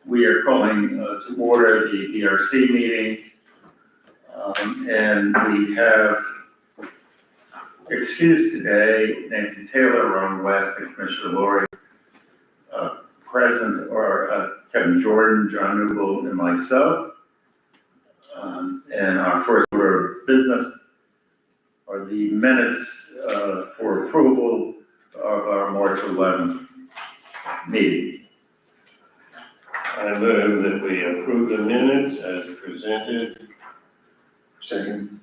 We are calling to order the BRC meeting. And we have excused today Nancy Taylor, Ron West, and Commissioner Lori. Present are Kevin Jordan, John Newell, and myself. And our first order of business are the minutes for approval of our March 11th meeting. I move that we approve the minutes as presented. Second.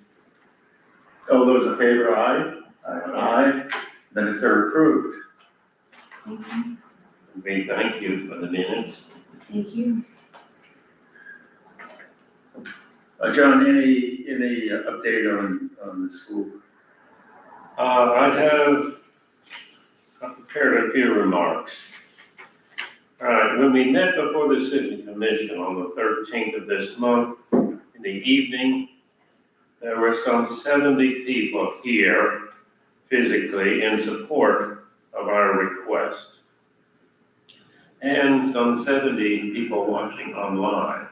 All those in favor, aye? Aye. Minutes are approved. Thank you. We thank you for the minutes. Thank you. John, any update on the school? I prepared a few remarks. All right, when we met before the City Commission on the 13th of this month, in the evening, there were some 70 people here physically in support of our request, and some 70 people watching online.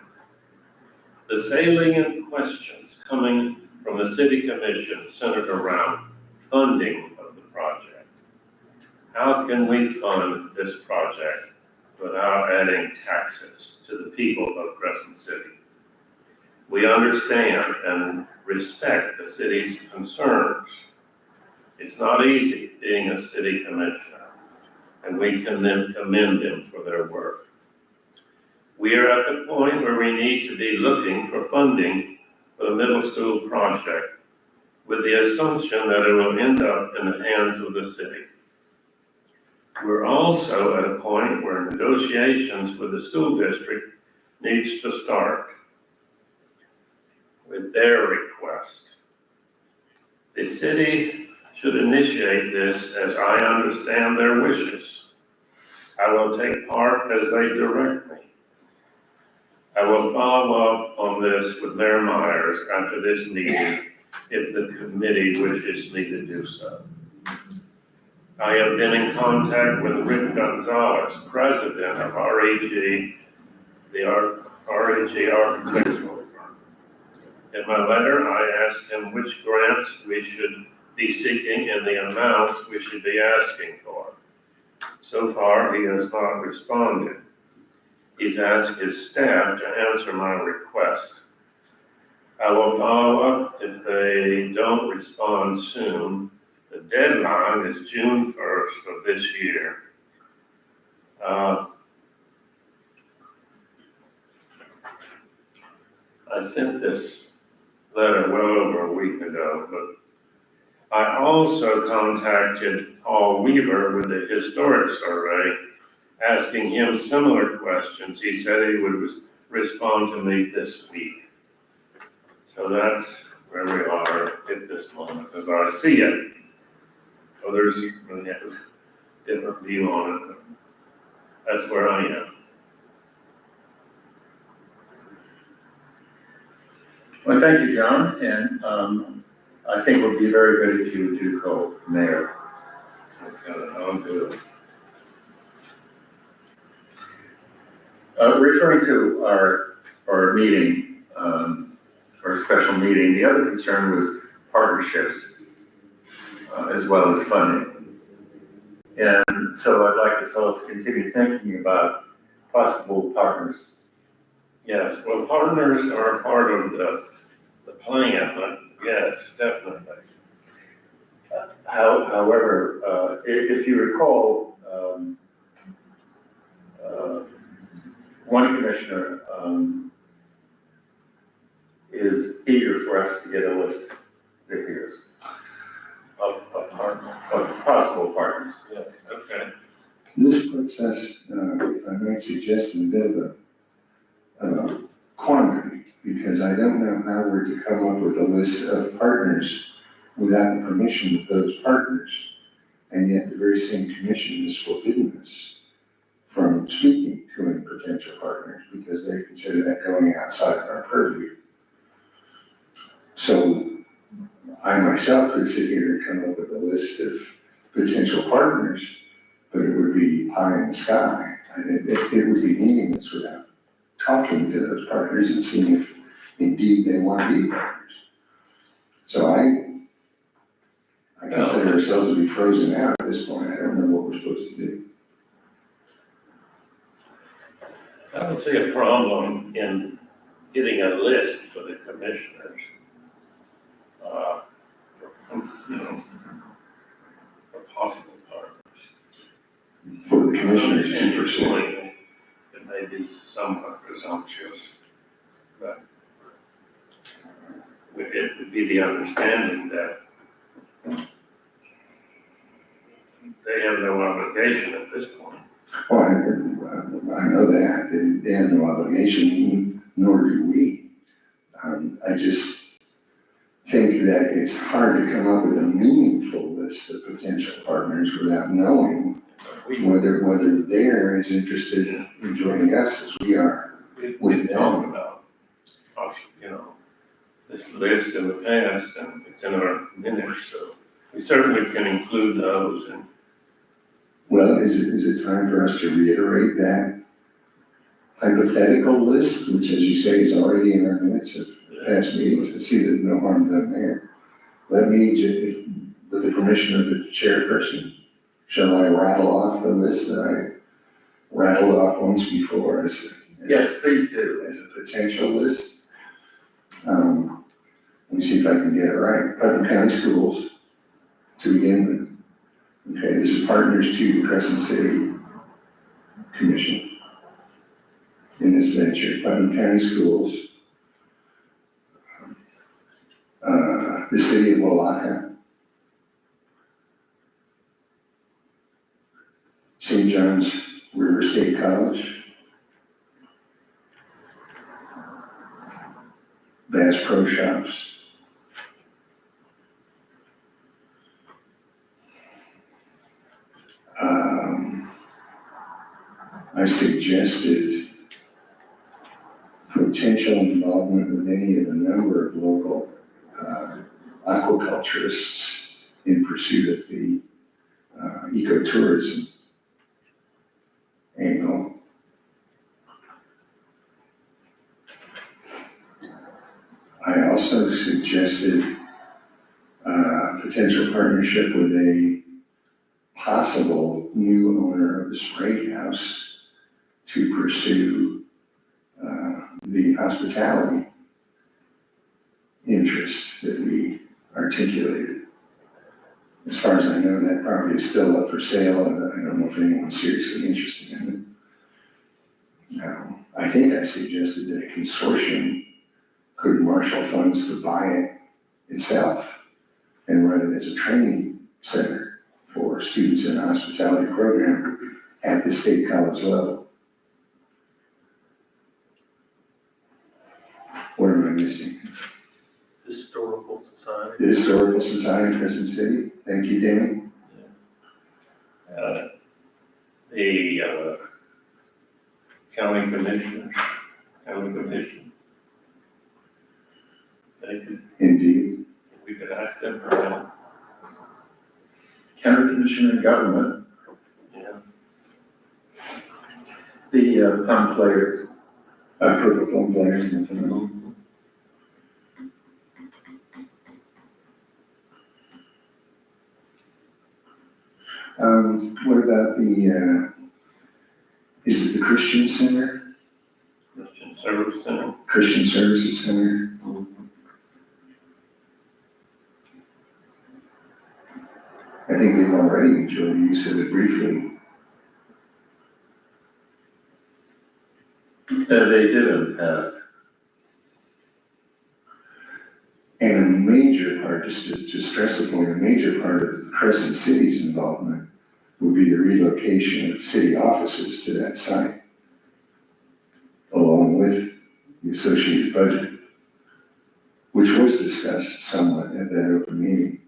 The salient questions coming from the City Commission centered around funding of the project. How can we fund this project without adding taxes to the people of Crescent City? We understand and respect the city's concerns. It's not easy being a city commissioner, and we can then commend them for their work. We are at the point where we need to be looking for funding for the middle school project with the assumption that it will end up in the hands of the city. We're also at a point where negotiations with the school district needs to start with their request. The city should initiate this as I understand their wishes. I will take part as they direct me. I will follow up on this with Mayor Myers after this meeting if the committee wishes me to do so. I have been in contact with Rick Gonzalez, president of REG, the REG architectural firm. In my letter, I asked him which grants we should be seeking and the amounts we should be asking for. So far, he has not responded. He's asked his staff to answer my request. I will follow up if they don't respond soon. The deadline is June 1st of this year. I sent this letter well over a week ago, but I also contacted Paul Weaver with the Historic Survey, asking him similar questions. He said he would respond to me this week. So that's where we are at this moment, as I see it. Others really have a different view on it, but that's where I am. Well, thank you, John, and I think it would be very good if you do call Mayor. Okay, I'll do it. Referring to our meeting, our special meeting, the other concern was partnerships as well as funding. And so I'd like us all to continue thinking about possible partners. Yes, well, partners are a part of the plan, but yes, definitely. However, if you recall, one commissioner is eager for us to get a list of peers of partners, of possible partners. Yes, okay. This puts us, if I might suggest, in a bit of a quandary, because I don't know how we're to come up with a list of partners without the permission of those partners. And yet the very same commission is forbidden us from speaking to any potential partners because they consider that going outside of our purview. So I myself could sit here and come up with a list of potential partners, but it would be pie in the sky. And it would be meaningless without talking to those partners and seeing if indeed they want to be partners. So I consider ourselves to be frozen out at this point. I don't know what we're supposed to do. I don't see a problem in getting a list for the commissioners. You know, for possible partners. For the commissioners to pursue. It may be somewhat presumptuous, but it would be the understanding that they have no obligation at this point. Well, I know that, they have no obligation, nor do we. I just think that it's hard to come up with a meaningful list of potential partners without knowing whether they're as interested in joining us as we are. We've talked about, you know, this list in the past, and it's in our minutes, so we certainly can include those. And Well, is it time for us to reiterate that hypothetical list, which, as you say, is already in our minutes of past meetings? I see that no harm done there. Let me, with the permission of the chairperson, shall I rattle off the list that I rattled off once before as Yes, please do. as a potential list? Let me see if I can get it right. Putnam County Schools, to begin with. Okay, this is partners to the Crescent City Commission in this venture. Putnam County Schools, the city of Walaka, St. John's River State College, Bass Pro Shops, I suggested potential involvement with any of a number of local aquaculturists in pursuit of the ecotourism angle. I also suggested potential partnership with a possible new owner of the Sprague House to pursue the hospitality interest that we articulated. As far as I know, that property is still up for sale, and I don't know if anyone's seriously interested in it. Now, I think I suggested that a consortium could marshal funds to buy it itself and run it as a training center for students in a hospitality program at the state college level. What am I missing? Historical Society. The Historical Society of Crescent City. Thank you, Danny. The county commissioners, they could, Indeed. we could ask them for help. County Commissioner in Government, Yeah. the plum players. Purple Plum Players, nothing else. What about is it the Christian Center? Christian Service Center. Christian Services Center? I think they've already enjoyed the use of it briefly. They did in the past. And a major part, just to stress the point, a major part of Crescent City's involvement would be the relocation of city offices to that site, along with the associated budget, which was discussed somewhat at that open meeting.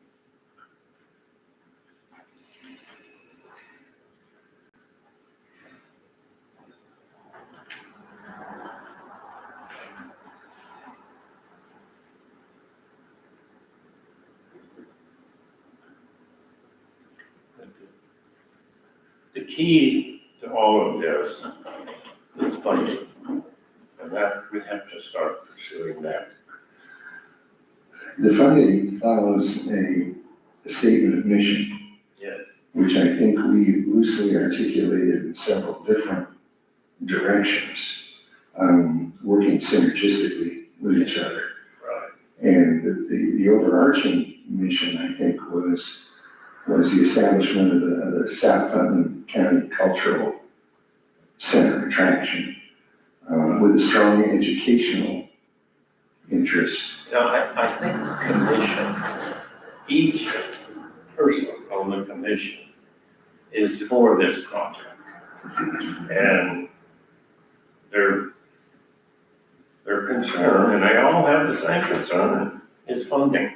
The key to all of this is funding. that, we have to start pursuing that. The funding follows a statement of mission, Yes. which I think we loosely articulated in several different directions, working synergistically with each other. Right. And the overarching mission, I think, was the establishment of the South Putnam County Cultural Center attraction, with a strong educational interest. Now, I think the commission, each person on the commission is for this project. And their concern, and they all have the same concern, is funding.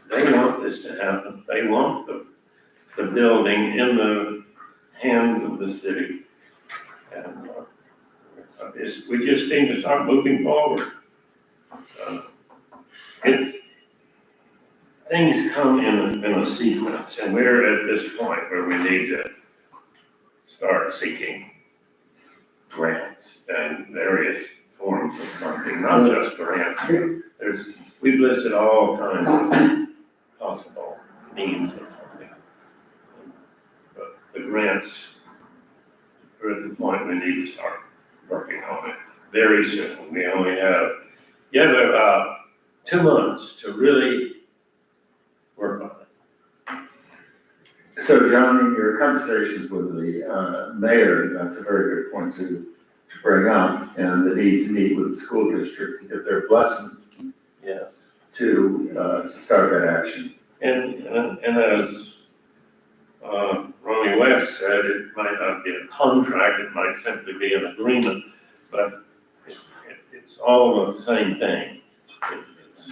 They want this to happen. They want the building in the hands of the city. And we just need to start moving forward. Things come in a sequence, and we're at this point where we need to start seeking grants and various forms of funding, not just grants. We've listed all kinds of possible means of funding. But the grants, we're at the point we need to start working on it very soon. We only have, about 2 months to really work on it. So John, in your conversations with the mayor, that's a very good point to bring up, and the need to meet with the school district to get their blessing Yes. to start that action. And as Ronnie West said, it might not be a contract, it might simply be an agreement, but it's all the same thing. It's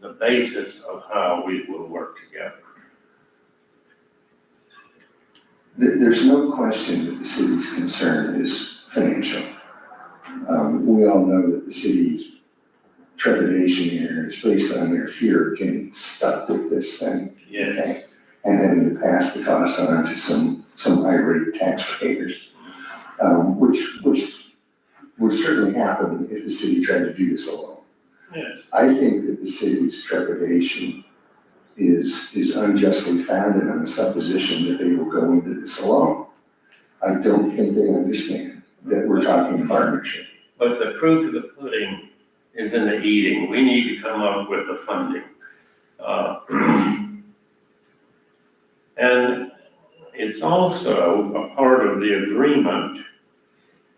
the basis of how we will work together. There's no question that the city's concern is financial. We all know that the city's trepidation here is based on their fear of getting stuck with this thing. Yes. Okay? And having to pass the cost on to some irate taxpayers, which would certainly happen if the city tried to do this alone. Yes. I think that the city's trepidation is unjustly founded on the supposition that they will go into this alone. I don't think they understand that we're talking partnership. But the proof of the pudding is in the eating. We need to come up with the funding. And it's also a part of the agreement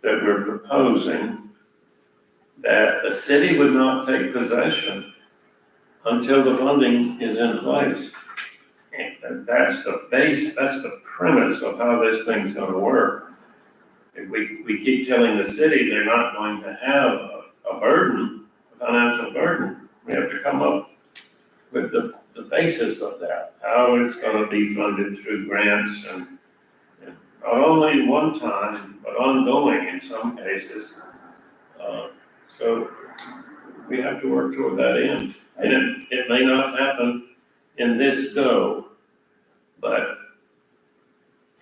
that we're proposing that the city would not take possession until the funding is in place. And that's the base, that's the premise of how this thing's gonna work. If we keep telling the city they're not going to have a burden, a financial burden. We have to come up with the basis of that, how it's gonna be funded through grants and not only one time, but ongoing in some cases. So we have to work toward that end. And it may not happen in this go, but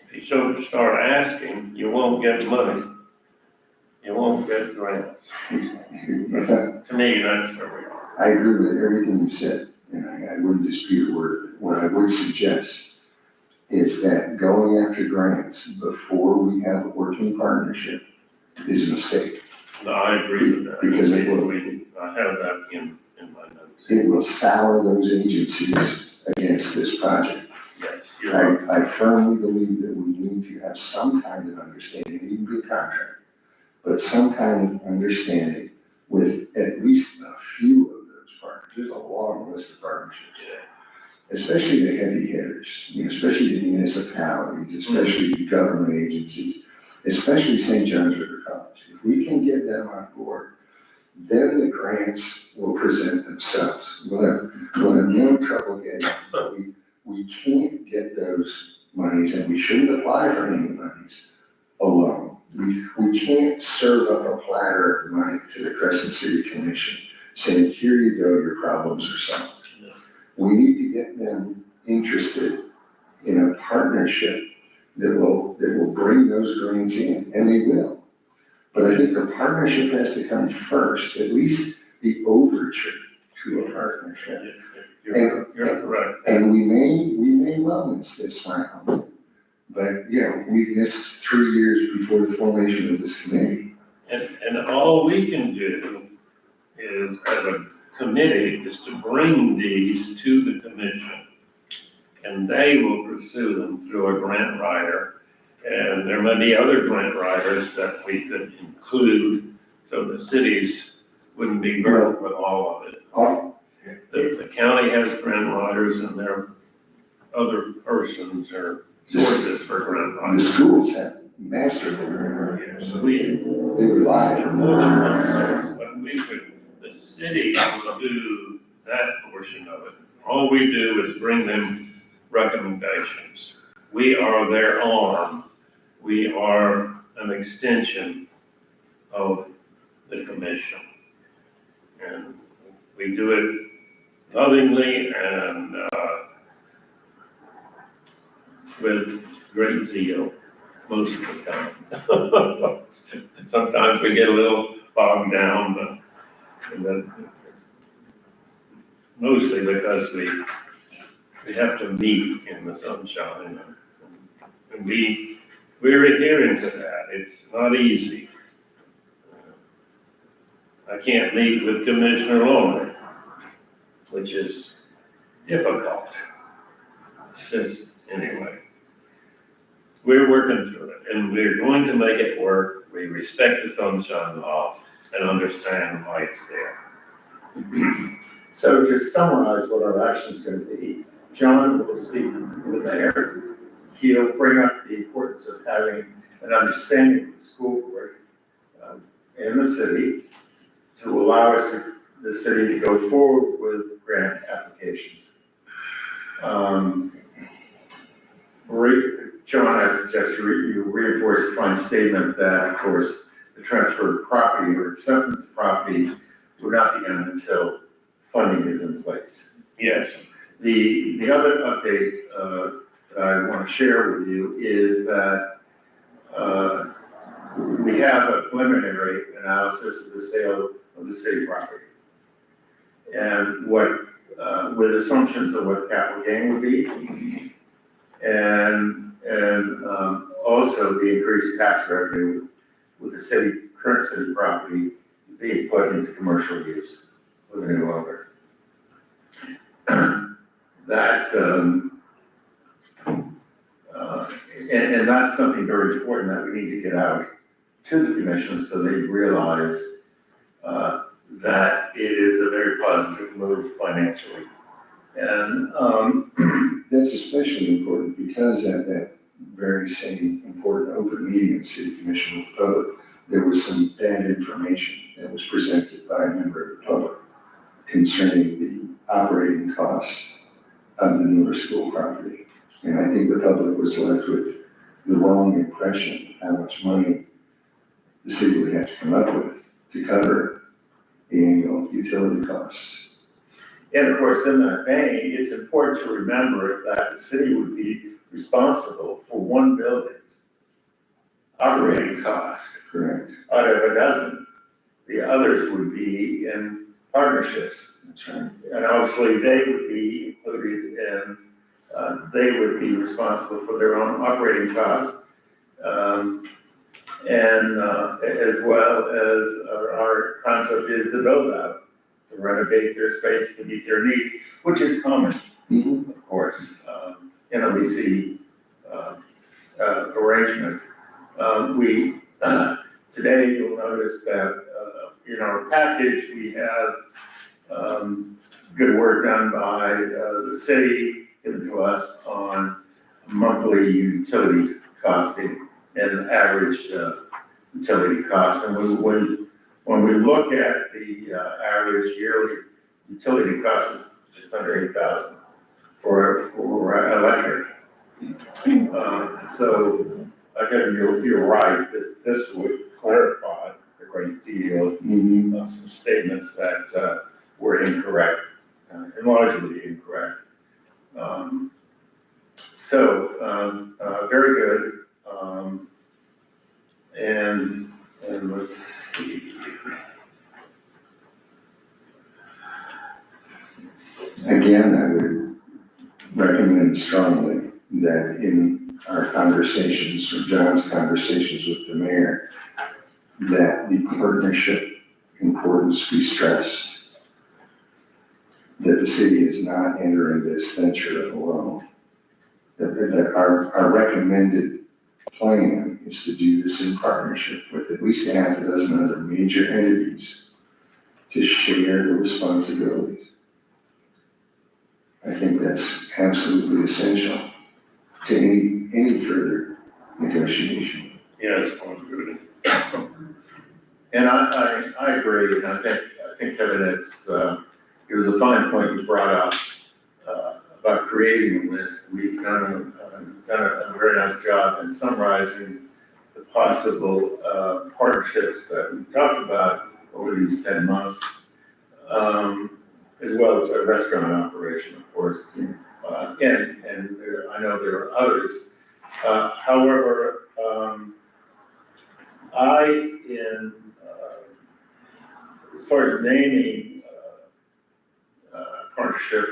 if you start asking, you won't get money. You won't get grants. To me, that's where we are. I agree with everything you said, and I wouldn't dispute a word. What I would suggest is that going after grants before we have a working partnership is a mistake. No, I agree with that. Because it will. I have that in my notes. It will sour those agencies against this project. Yes, you're right. I firmly believe that we need to have some kind of understanding, even good contract, but some kind of understanding with at least a few of those partners. There's a long list of partnerships. Especially the heavy hitters, especially the municipalities, especially the government agencies, especially St. John's River College. If we can get them on board, then the grants will present themselves. We'll have no trouble getting them, but we can't get those monies, and we shouldn't apply for any monies alone. We can't serve up a platter of money to the Crescent City Commission saying, here you go, your problems are solved. We need to get them interested in a partnership that will bring those grants in, and they will. But I think the partnership has to come first, at least the overture to a partnership. You're correct. And we may well miss this round, but, we missed 3 years before the formation of this committee. And all we can do is, as a committee, is to bring these to the commission. And they will pursue them through a grant writer. And there may be other grant writers that we could include, so the cities wouldn't be burdened with all of it. The county has grant writers, and there are other persons or sources for grant The writers. schools have mastered the grammar, so We, they rely on more than one source, but the city will do that portion of it. All we do is bring them recommendations. We are their arm. We are an extension of the commission. And we do it lovingly and with great zeal most of the time. Sometimes we get a little bogged down, but mostly because we have to meet in the sunshine. And we're adhering to that. It's not easy. I can't meet with Commissioner Longer, which is difficult. It's just, anyway. We're working through it, and we're going to make it work. We respect the sunshine law and understand why it's there. So to summarize what our action is going to be, John will speak with the mayor. He'll bring up the importance of having an understanding of the school board in the city to allow the city to go forward with grant applications. John, I suggest you reinforce the fine statement that, of course, the transfer of property or acceptance of property will not be done until funding is in place. Yes. The other update that I want to share with you is that we have a preliminary analysis of the sale of the city property. And with assumptions of what capital gain would be, and also the increased tax revenue with the current city property being put into commercial use with a new owner. And that's something very important that we need to get out to the commission so they realize that it is a very positive move financially. And That's especially important because at that very same important open meeting in the city commission with the public, there was some bad information that was presented by a member of the public concerning the operating costs of the newer school property. And I think the public was left with the wrong impression how much money the city would have to come up with to cover the annual utility costs. And of course, in that vein, it's important to remember that the city would be responsible for one building's operating cost Correct. out of a dozen. The others would be in partnerships. That's right. And obviously, they would be included and they would be responsible for their own operating costs. And as well as our concept is the build out, to renovate their space to meet their needs, which is common, of course, in a leasing arrangement. Today you'll notice that in our package, we have good work done by the city, given to us on monthly utilities costing and average utility costs. And when we look at the average yearly utility cost is just under $8,000 for electric. So again, you're right. This would clarify a great deal of some statements that were incorrect and largely incorrect. Very good. And let's see. Again, I would recommend strongly that in our conversations, or John's conversations with the mayor, that the partnership importance be stressed. That the city is not entering this venture alone. That our recommended plan is to do this in partnership with at least half a dozen other major entities to share the responsibilities. I think that's absolutely essential to any further negotiation. Yes, sounds good. And I agree, and I think Kevin, it was a fine point you brought up, about creating a list. We've done a very nice job in summarizing the possible, partnerships that we've talked about over these 10 months, as well as a restaurant operation, of course. And I know there are others. However, as far as naming partnership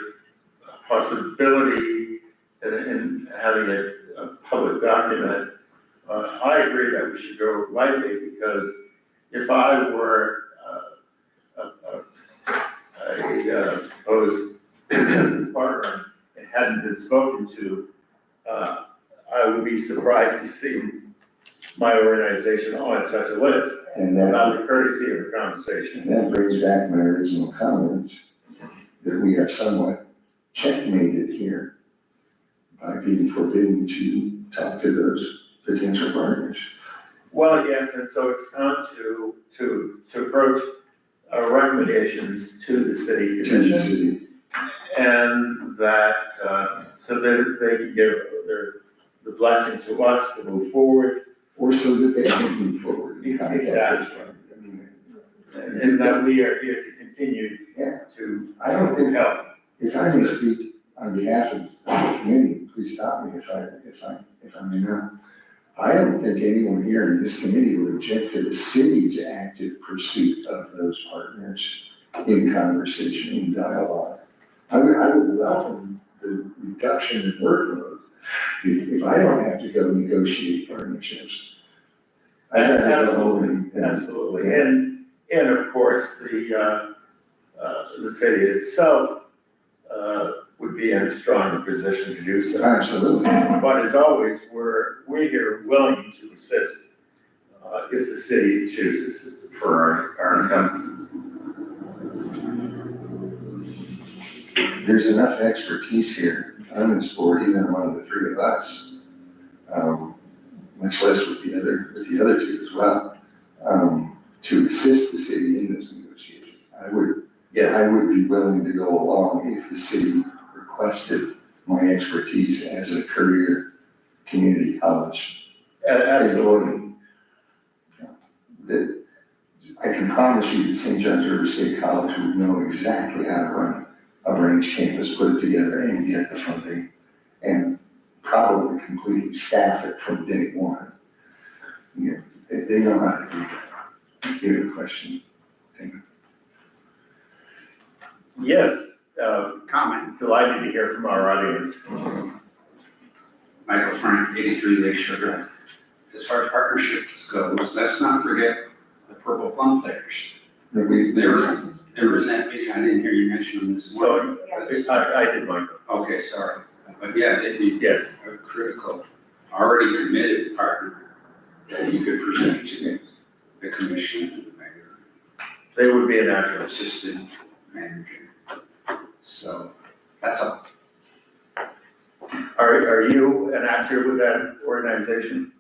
possibility and having a public document, I agree that we should go lightly, because if I were a proposed business partner and hadn't been spoken to, I would be surprised to see my organization on such a list, And without the courtesy of the conversation. that brings back my original comments, that we are somewhat checkmated here by being forbidden to talk to those potential partners. Well, yes, and so it's time to approach recommendations to the city To the commission, city. and that, so that they can give the blessing to us to move forward, Or so that they can move forward. Exactly. I mean, and that we are here to continue Yeah. to I don't think, help. if I may speak on behalf of the committee, please stop me if I may not. I don't think anyone here in this committee would object to the city's active pursuit of those partners in conversation, in dialogue. I would welcome the reduction in workload if I don't have to go negotiate partnerships. I'd rather go home and- Absolutely, and of course, the city itself, would be in a stronger position to do so. Absolutely. But as always, we're here willing to assist, if the city chooses for our company. There's enough expertise here on this board, even among the three of us, much less with the other two as well, to assist the city in this negotiation. I would be willing to go along if the city requested my expertise as a career community college. Absolutely. That I can promise you that St. John's River State College would know exactly how to run a branch campus, put it together and get the funding, and probably completely staff it from day one. Yeah, they know how to do that. Good question. Yes, Comment. delighted to hear from our audience. Michael Frank, 83 Lakeshore Drive. As far as partnerships goes, let's not forget the Purple Plum Players. That we, They were in that meeting, I didn't hear you mention them this morning. I did, Michael. Okay, sorry. But yeah, they'd be Yes. a critical, already committed partner that you could present to the commission and the mayor, They would be a natural. assistant manager. So, that's all. Are you an actor with that organization?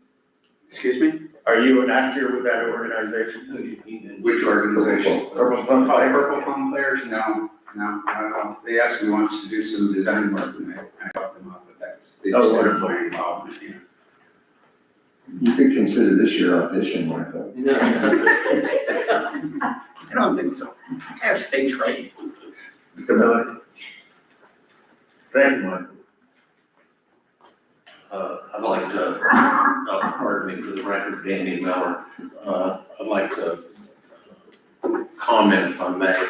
Excuse me? Are you an actor with that organization? Which organization? Purple Plum Oh, Players? Purple Plum Players, no, not at all. They asked me once to do some design work and I helped them out, but that's the Oh, extent of wonderful. my involvement here. you could consider this your audition, Michael. I don't think so. I have stage fright. Mr. Miller? Thank you, Michael. I'd like to, pardon me for the record, Danny Miller. I'd like to comment, if I may.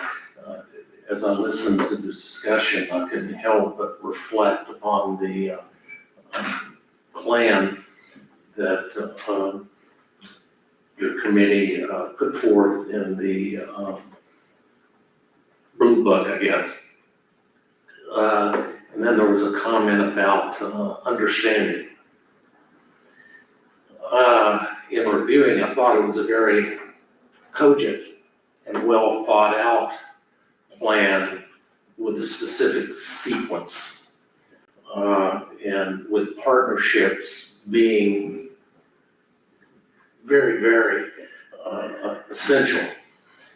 As I listened to the discussion, I couldn't help but reflect upon the plan that your committee put forth in the Blue Book, I guess. And then there was a comment about understanding. In reviewing, I thought it was a very cogent and well thought out plan with a specific sequence, and with partnerships being very, very essential.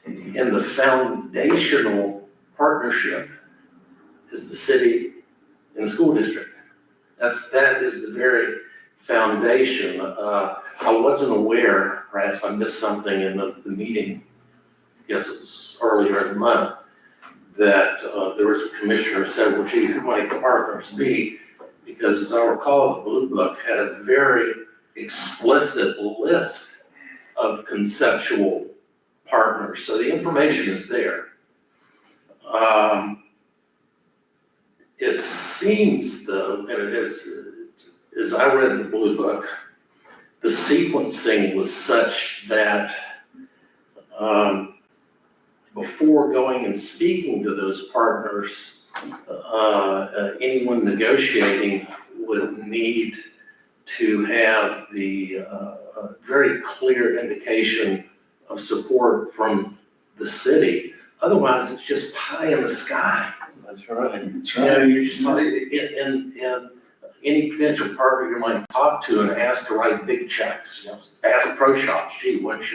And the foundational partnership is the city and school district. That is the very foundation. I wasn't aware, perhaps I missed something in the meeting, I guess it was earlier in the month, that there was a commissioner who said, well, gee, who might the partners be? Because as I recall, the Blue Book had a very explicit list of conceptual partners. So the information is there. It seems though, and it is, as I read the Blue Book, the sequencing was such that before going and speaking to those partners, anyone negotiating would need to have the very clear indication of support from the city. Otherwise, it's just pie in the sky. That's right. That's You know, right. you're just, and any potential partner you might talk to and ask to write big checks, you know, ask pro shops, gee, why don't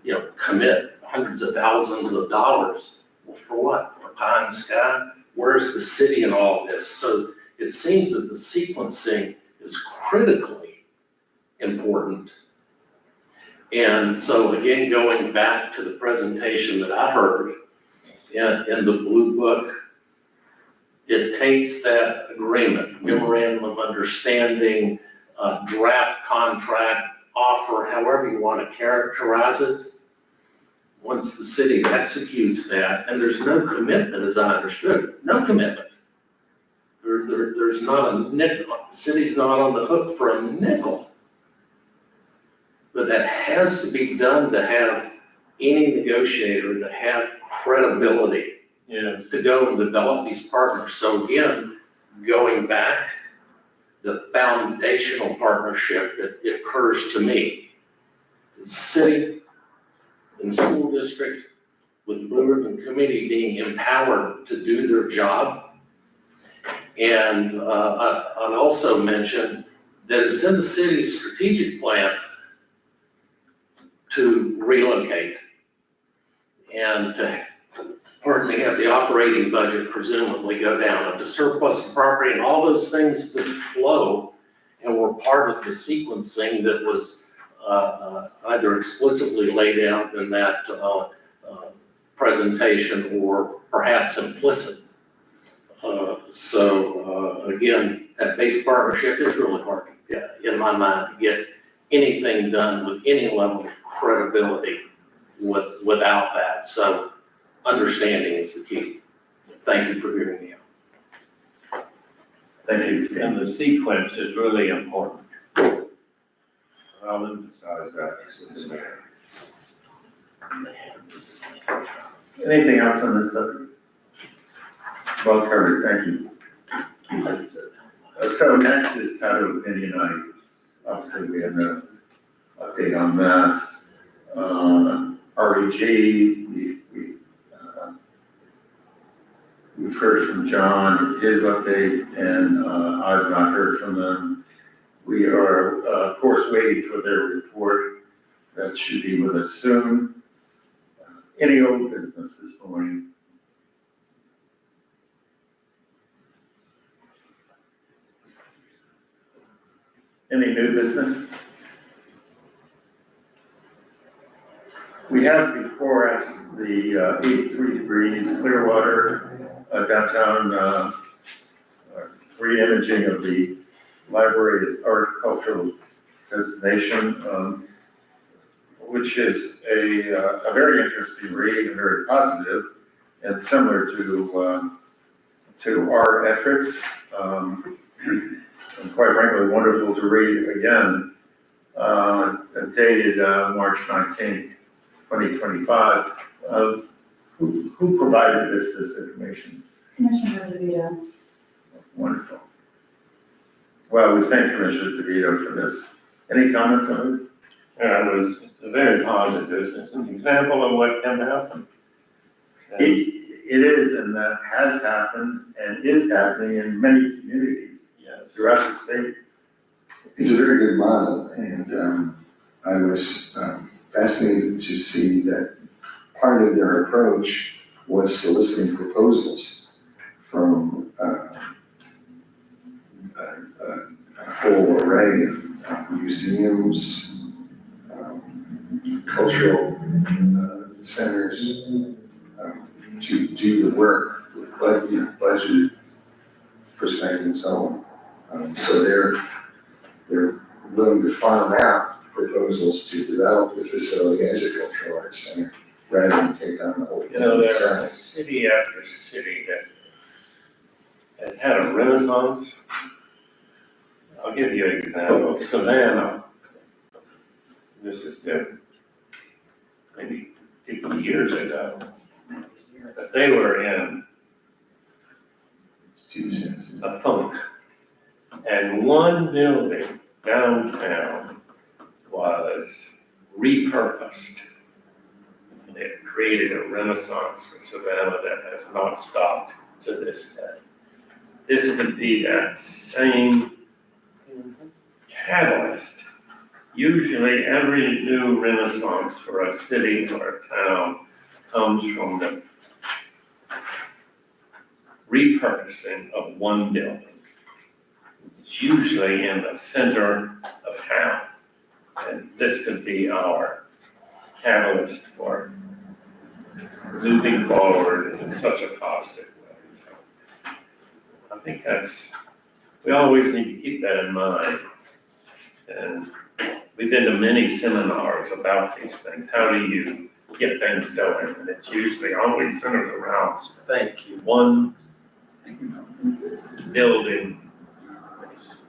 you commit hundreds of thousands of dollars? Well, for what? For pie in the sky? Where's the city in all this? So it seems that the sequencing is critically important. And so again, going back to the presentation that I heard in the Blue Book, it takes that agreement, memorandum of understanding, draft contract, offer, however you want to characterize it. Once the city executes that, and there's no commitment, as I understood it, no commitment. There's not a nickel, the city's not on the hook for a nickel. But that has to be done to have any negotiator to have credibility. Yes. To go and develop these partners. So again, going back, the foundational partnership that occurs to me, the city and school district with the Blue Ribbon Committee being empowered to do their job. And I'd also mention that it's in the city's strategic plan to relocate and to have the operating budget presumably go down, and to surplus the property and all those things that flow and were part of the sequencing that was either explicitly laid out in that presentation or perhaps implicit. Again, that base partnership is really hard to get, in my mind, to get anything done with any level of credibility without that. So understanding is the key. Thank you for hearing me out. Thank you. And the sequence is really important. I'll emphasize that. Anything else on this subject? Well covered, thank you. So next is title opinion item. Obviously, we have no update on that. REG, we've heard from John, his update, and I've not heard from them. We are, of course, waiting for their report. That should be with us soon. Any old business this morning? Any new business? We have before us the 83 degrees Clearwater downtown re-imaging of the library is agricultural designation, which is a very interesting read and very positive and similar to our efforts. And quite frankly, wonderful to read again, dated March 19th, 2025. Who provided this information? Commissioner DeVito. Wonderful. Well, we thank Commissioner DeVito for this. Any comments on this? Yeah, it was very positive. It's an example of what can happen. It is, and that has happened and is happening in many communities Yes. throughout the state. It's a very good model, and I was fascinated to see that part of their approach was soliciting proposals from a whole array of museums, cultural centers, to do the work with budget perspective and so on. So they're willing to farm out proposals to develop the facility as a cultural arts center rather than take on the whole thing You know, there are themselves. city after city that has had a renaissance. I'll give you an example. Savannah. This is good. Maybe 50 years ago. But they were in a funk. And one building downtown was repurposed. And it created a renaissance for Savannah that has not stopped to this day. This could be that same catalyst. Usually every new renaissance for a city or a town comes from the repurposing of one building. It's usually in the center of town. And this could be our catalyst for moving forward in such a positive way. So I think we always need to keep that in mind. And we've been to many seminars about these things. How do you get things going? And it's usually always centered around Thank you. one building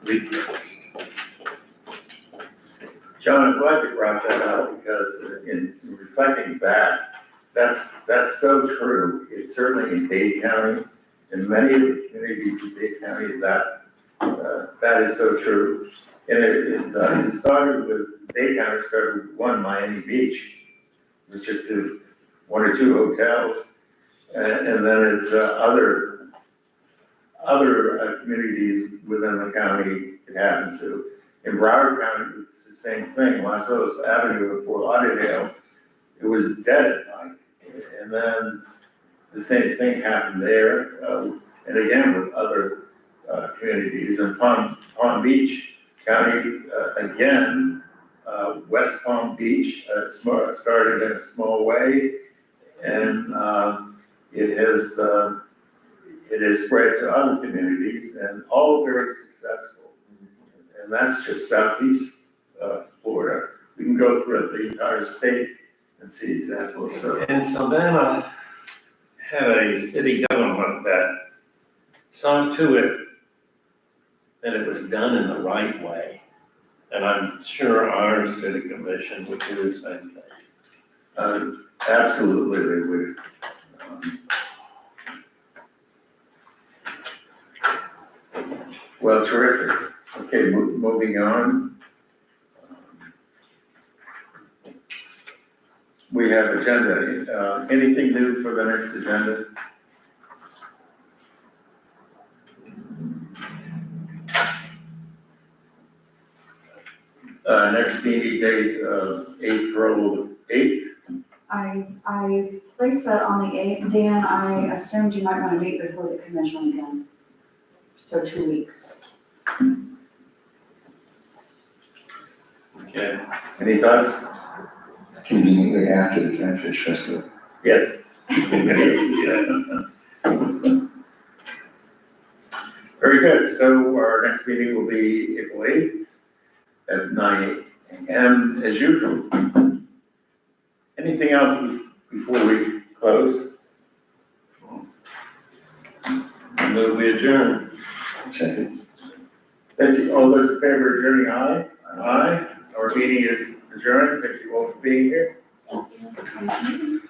repurposed. John, I'm glad you brought that up because in reflecting back, that's so true. It's certainly in Dade County, in many of the communities in Dade County, that is so true. And it started with, Dade County started with one, Miami Beach. It was just one or two hotels. And then it's other communities within the county it happened to. In Broward County, it's the same thing. Los Osos Avenue in Fort Lauderdale, it was dead at night. And then the same thing happened there. And again, with other communities. In Palm Beach County, again, West Palm Beach started in a small way. And it has spread to other communities and all very successful. And that's just southeast Florida. We can go through the entire state and see examples. So And Savannah had a city government that saw to it that it was done in the right way. And I'm sure our city commission would do the same thing. absolutely they would. Well, terrific. Okay, moving on. We have agenda. Anything new for the next agenda? Next meeting date of April 8th. I placed that on the 8th. Dan, I assumed you might want to meet before the commission again. So 2 weeks. Okay. Any thoughts? Conveniently after the Catfish Festival. Yes. Very good, so our next meeting will be April 8th at 9 a.m. as usual. Anything else before we close? Move we adjourn. Second. Thank you, all those in favor of adjourning, aye? Aye. Our meeting is adjourned, thank you all for being here. Thank you for coming.